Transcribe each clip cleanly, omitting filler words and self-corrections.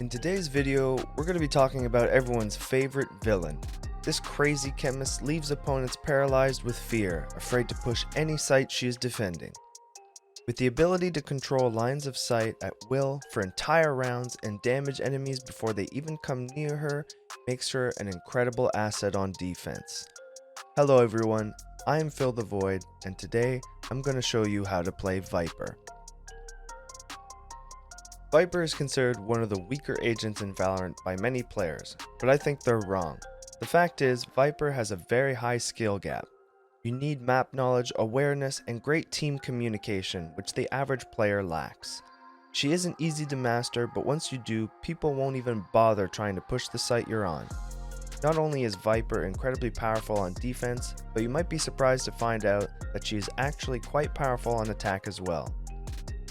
In today's video, we're going to be talking about everyone's favorite villain. This crazy chemist leaves opponents paralyzed with fear, afraid to push any site she is defending. With the ability to control lines of sight at will for entire rounds and damage enemies before they even come near her, makes her an incredible asset on defense. Hello everyone, I am Phil the Void, and today I'm going to show you how to play Viper. Viper is considered one of the weaker agents in Valorant by many players, but I think they're wrong. The fact is, Viper has a very high skill gap. You need map knowledge, awareness, and great team communication, which the average player lacks. She isn't easy to master, but once you do, people won't even bother trying to push the site you're on. Not only is Viper incredibly powerful on defense, but you might be surprised to find out that she is actually quite powerful on attack as well.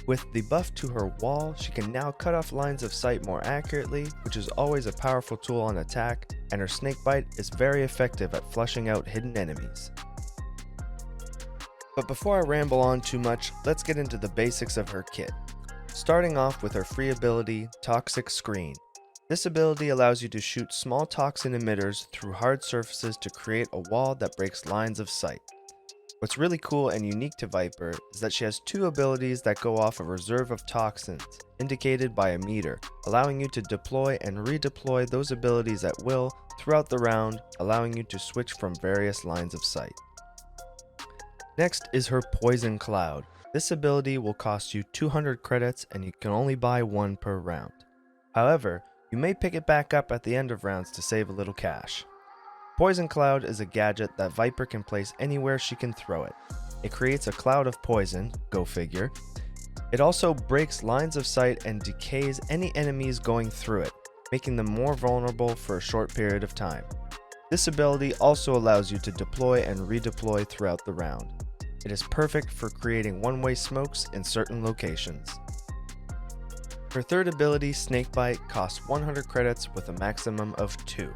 With the buff to her wall, she can now cut off lines of sight more accurately, which is always a powerful tool on attack, and her snakebite is very effective at flushing out hidden enemies. But before I ramble on too much, let's get into the basics of her kit. Starting off with her free ability, Toxic Screen. This ability allows you to shoot small toxin emitters through hard surfaces to create a wall that breaks lines of sight. What's really cool and unique to Viper is that she has two abilities that go off a reserve of toxins, indicated by a meter, allowing you to deploy and redeploy those abilities at will throughout the round, allowing you to switch from various lines of sight. Next is her Poison Cloud. This ability will cost you 200 credits and you can only buy one per round. However, you may pick it back up at the end of rounds to save a little cash. Poison Cloud is a gadget that Viper can place anywhere she can throw it. It creates a cloud of poison, go figure. It also breaks lines of sight and decays any enemies going through it, making them more vulnerable for a short period of time. This ability also allows you to deploy and redeploy throughout the round. It is perfect for creating one-way smokes in certain locations. Her third ability, Snakebite, costs 100 credits with a maximum of 2.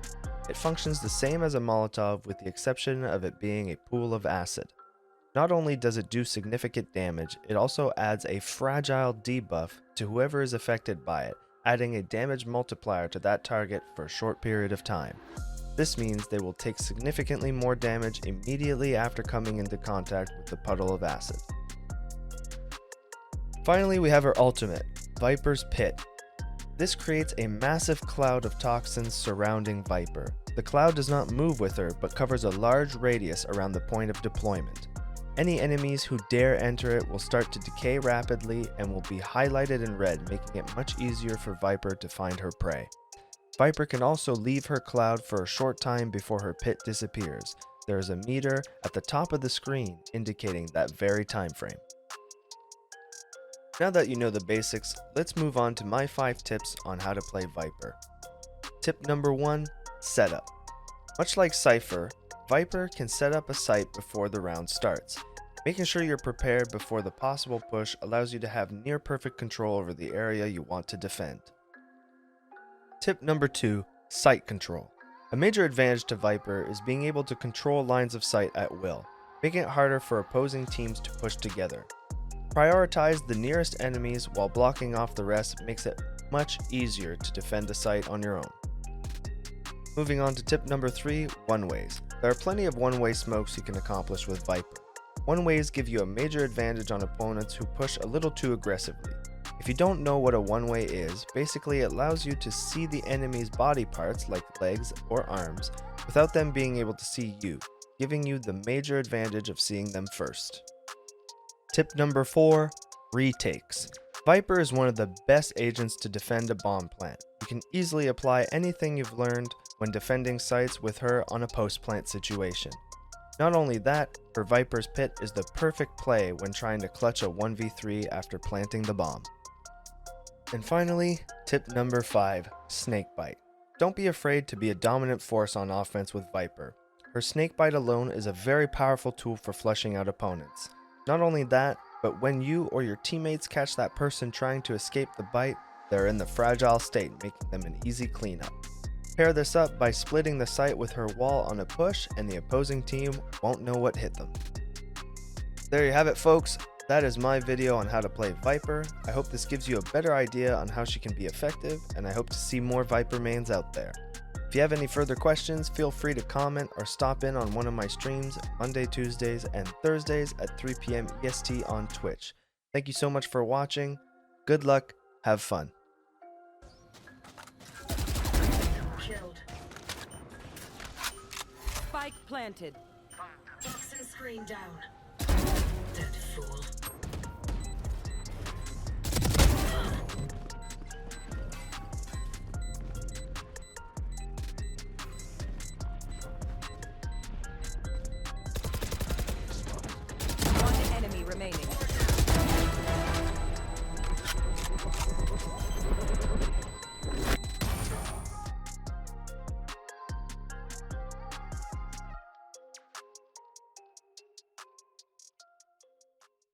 It functions the same as a Molotov with the exception of it being a pool of acid. Not only does it do significant damage, it also adds a fragile debuff to whoever is affected by it, adding a damage multiplier to that target for a short period of time. This means they will take significantly more damage immediately after coming into contact with the puddle of acid. Finally, we have her ultimate, Viper's Pit. This creates a massive cloud of toxins surrounding Viper. The cloud does not move with her, but covers a large radius around the point of deployment. Any enemies who dare enter it will start to decay rapidly and will be highlighted in red, making it much easier for Viper to find her prey. Viper can also leave her cloud for a short time before her pit disappears. There is a meter at the top of the screen indicating that very time frame. Now that you know the basics, let's move on to my 5 tips on how to play Viper. Tip number 1, setup. Much like Cypher, Viper can set up a site before the round starts. Making sure you're prepared before the possible push allows you to have near perfect control over the area you want to defend. Tip number 2, sight control. A major advantage to Viper is being able to control lines of sight at will, making it harder for opposing teams to push together. Prioritize the nearest enemies while blocking off the rest makes it much easier to defend a site on your own. Moving on to tip number 3, one-ways. There are plenty of one-way smokes you can accomplish with Viper. One-ways give you a major advantage on opponents who push a little too aggressively. If you don't know what a one-way is, basically it allows you to see the enemy's body parts like legs or arms without them being able to see you, giving you the major advantage of seeing them first. Tip number 4, retakes. Viper is one of the best agents to defend a bomb plant. You can easily apply anything you've learned when defending sites with her on a post-plant situation. Not only that, her Viper's Pit is the perfect play when trying to clutch a 1v3 after planting the bomb. And finally, tip number 5, Snakebite. Don't be afraid to be a dominant force on offense with Viper. Her Snakebite alone is a very powerful tool for flushing out opponents. Not only that, but when you or your teammates catch that person trying to escape the bite, they're in the fragile state, making them an easy cleanup. Pair this up by splitting the site with her wall on a push and the opposing team won't know what hit them. There you have it folks, That is my video on how to play Viper. I hope this gives you a better idea on how she can be effective, and I hope to see more Viper mains out there. If you have any further questions, feel free to comment or stop in on one of my streams Monday, Tuesdays, and Thursdays at 3 p.m. EST on Twitch. Thank you so much for watching. Good luck. Have fun. Killed. Spike planted. Toxin screen down. Dead fool.